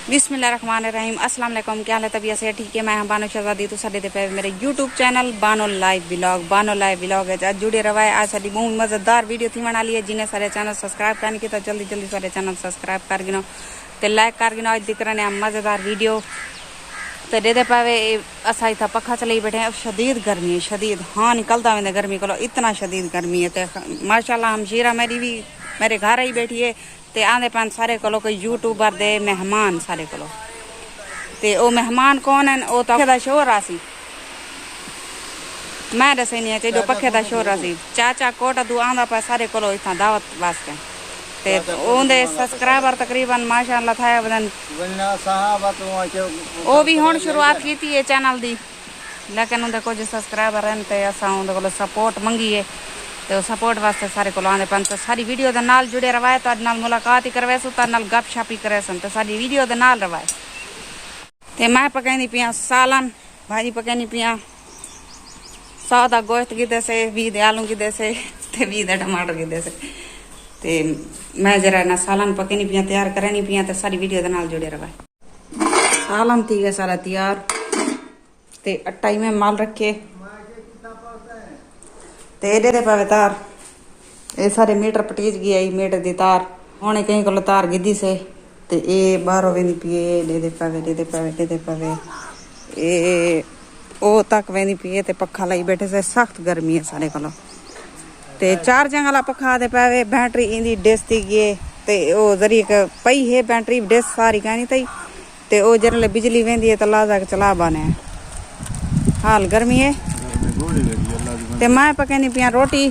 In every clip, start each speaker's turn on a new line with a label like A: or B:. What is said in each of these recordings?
A: बिस्मिल्लाहिर्रहमानिर्रहीम अस्सलाम वालेकुम। क्या हाल है? तबीयत से ठीक है? मैं बानो शहजादी तो साडे पे मेरे YouTube channel Bano live vlog है। आज जुड़े रहा है। आज साडी बहुत मजेदार वीडियो थी बना ली है। जिन्हें सारे चैनल सब्सक्राइब करने की तो जल्दी सारे चैनल सब्सक्राइब कर गिनो ते लाइक कर गिनो। आज दिख रहे हैं मजेदार वीडियो तो दे पावे। असा इतना पखा चले बैठे हैं। शदीद गर्मी है, शदीद। हाँ निकलता मैंने गर्मी को, इतना शदीद गर्मी है। तो माशाल्लाह हमशीरा मेरी भी मेरे घर ही बैठी है ते आंदे पान सारे कोलो कोई यूट्यूबर दे मेहमान सारे कोलो ते ओ मेहमान कौन है? ओ तो पखे दा शोर आसी मैं दसे नहीं चाहिए पखे दा शोर आसी चाचा कोटा दू आंदा पा सारे कोलो इतना दावत वास्ते ते ओंदे सब्सक्राइबर तकरीबन माशाल्लाह था बदन ओ भी हुन शुरुआत की थी चैनल दी, लेकिन उनके कुछ सब्सक्राइबर हैं ते असा उनके कोलो सपोर्ट मंगी है तो सपोर्ट वास्ते सारे को आने पन। तो सारी वीडियो दे नाल जुड़े रवाए तो नाल मुलाकात ही करवे सो नाल गपशप ही करे सन। तो सारी वीडियो दे नाल रवाए ते मैं पकाई पिया सालन भाजी पकाई पिया सादा गोश्त गिदे से भी दे आलू गिदे से ते भी दे टमाटर गिदे से ते मैं जरा ना सालन पकाई पिया तैयार करे नहीं पिया। तो सारी वीडियो दे नाल जुड़े रवाए। सालन थी गया सारा तैयार ते अट्टा ही में माल रखे ते दे पावे तार ये सारे मीटर पटीज गया मीटर दी तार होने कहीं को तार गिद्दी से ते ए बाहरों वेंदी पिए दे पावे ए ओ तक वेंदी पिए ते पखा लाई बैठे से सख्त गर्मी है सारे को ते चार्जिंग वाला पखा दे पावे। बैटरी इंदी डिस थी गए ते ओ जरी पई है बैटरी डिस सारी कहनी तई ते ओ जरले बिजली वेंदी है तो लाजा के चला बने हाल गर्मी है ते मैं पकानी पिया रोटी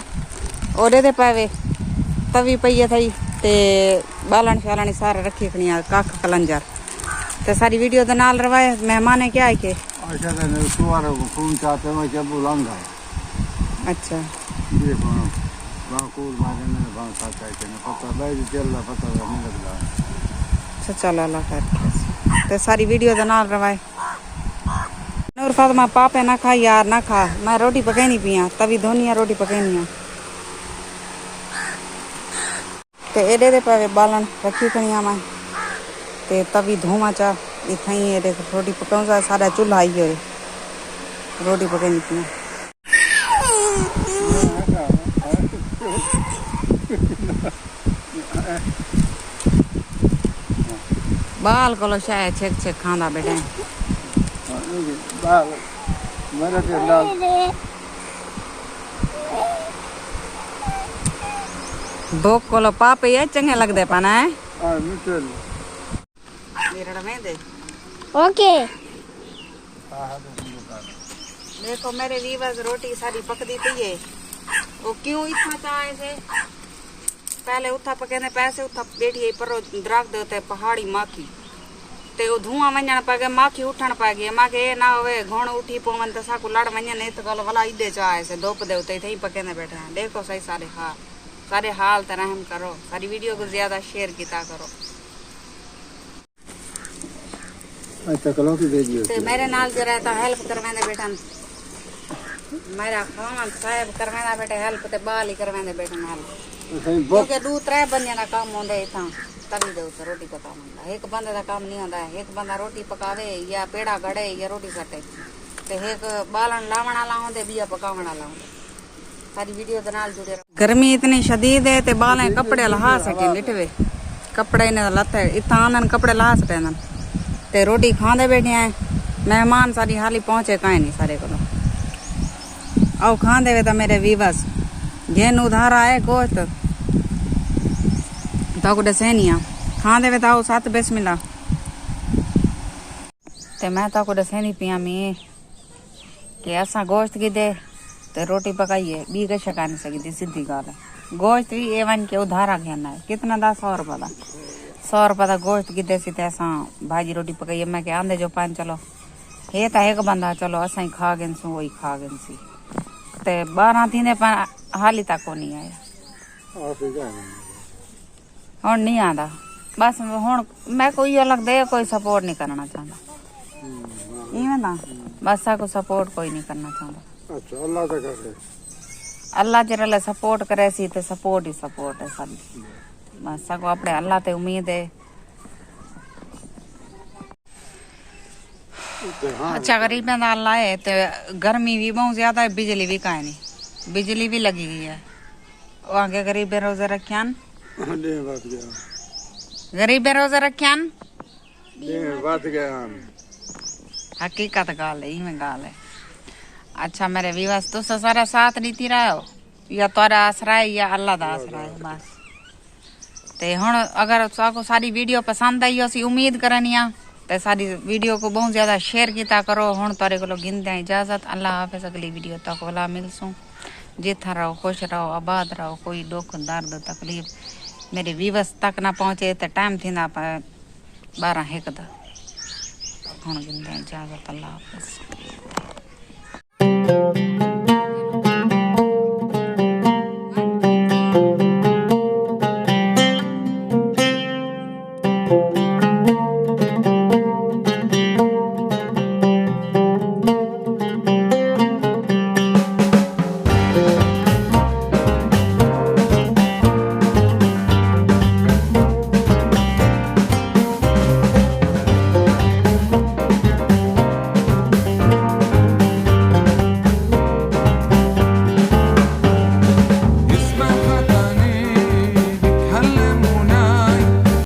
A: और दे पावे तवी पई है थई ते बालन शालन सारे रखी खनी कख कलंजर ते सारी वीडियो दे नाल रवाए। मेहमान है क्या है के अच्छा फोन चाहते हैं जब बुलाऊंगा। अच्छा ये फोन बाकुल मारने में बात आता है कि पता नहीं चल रहा पता नहीं लगता। अच्छा चलो अल्लाह खैर ते सारी वीडियो दे नाल रवाए। नूर फातिमा पापे ना खा यार ना खा मैं रोटी पकाई पिया तभी धोनिया रोटी पकाई ते एडे दे पावे बालन रखी खनिया मैं ते तभी धोवा चा इथाई एडे रोटी पकाऊंगा सारा चूल्हा आई होए रोटी पकाई पिया। बाल को शायद छेक खांदा बैठे भूख को पापे ये चंगे लगते पाना है ओके। देखो मेरे वीवर्स रोटी सारी पकदी पई है। वो क्यों इतना चाहे से पहले उठा पके पैसे उठा बैठी पर दरख्त देते पहाड़ी माखी ते वो धुआं वंजन पगे माखी उठन पगे माके ना होवे घोण उठी पवन तो साकू लड़ वंजन नहीं तो कल वाला इदे चाहे से धूप दे उते थई पके बैठे हैं। देखो सही सारे हाल तो रहम करो। सारी वीडियो को ज्यादा शेयर किया करो। अच्छा कलो की भेजियो ते मेरे नाल जो रहता हेल्प करवाने बेटा मेरा खान साहब करवाना बेटे हेल्प ते बाल ही करवाने बेटे नाल क्योंकि दो त्रै बंदे ना काम होंदे इथा तभी दे उस रोटी पका होंदा। एक बंदे दा काम नहीं होंदा। एक बंदा रोटी पकावे या पेड़ा गड़े या रोटी कटे ते एक बालन लावण वाला होंदे बिया पकावण वाला होंदे। सारी वीडियो दे नाल जुड़े। गर्मी इतनी शदीद है ते बालें कपड़े लहा सके निटवे कपड़े ने लते इथा आनन कपड़े लहा सके ते रोटी खांदे बैठे हैं। मेहमान सारी हाली पहुंचे काहे नहीं सारे को आओ खांदे वे तो मेरे वीवस जेन उधार आए गोश्त तो दसेनिया खांदे वे तो आओ साथ बिस्मिल्लाह ते मैं तो दसेनी पिया मी कि असा गोश्त की दे ते रोटी पकाइए बी के शका नहीं सकती सीधी गाल है। गोश्त भी एवन के उधारा घेना है कितना दा 100 रुपये का गोश्त की दे सी असा भाजी रोटी पकाइए। मैं के आंदे जो पान चलो हे तो एक बंदा चलो असा ही खा गए सू वही खा गए सी ते 12 थी पर हाली तक को नहीं आया हुन नहीं आता। बस हुन मैं कोई अलग दे कोई सपोर्ट नहीं करना चाहता इवें ना बस को सपोर्ट कोई नहीं करना चाहता। अच्छा अल्लाह तो करे अल्लाह जरा सपोर्ट करे सी ते सपोर्ट ही सपोर्ट है सारी बस को अपने अल्लाह ते उम्मीद है अच्छा गरीब दाल लाए तो गर्मी भी बहुत ज्यादा है, बिजली भी काहे नहीं, बिजली भी लगी हुई है। वहाँ के गरीब बेरोजगार रखियान, गरीब बेरोजगार रखियान हकीकत गाल है, में गाल है। अच्छा मेरे विवास तो सारा साथ नीति रहा हो, या तोरा आसरा है या अल्लाह दा आसरा है बस। ते हुण अगर आपको सारी वीडियो पसंद आई हो, सी उम्मीद करनिया ते सारी वीडियो को बहुत ज्यादा शेयर किया करो। हुण तारे को गिनते इजाजत, अल्लाह हाफिज़। अगली वीडियो तक वाला मिलसूं। जिथा रहो खुश रहो आबाद रहो, कोई दुख दर्द तकलीफ मेरे विवस तक ना पहुंचे तो टाइम थी ना 12-1 दा। हुण गिनते इजाजत, अल्लाह हाफिज़।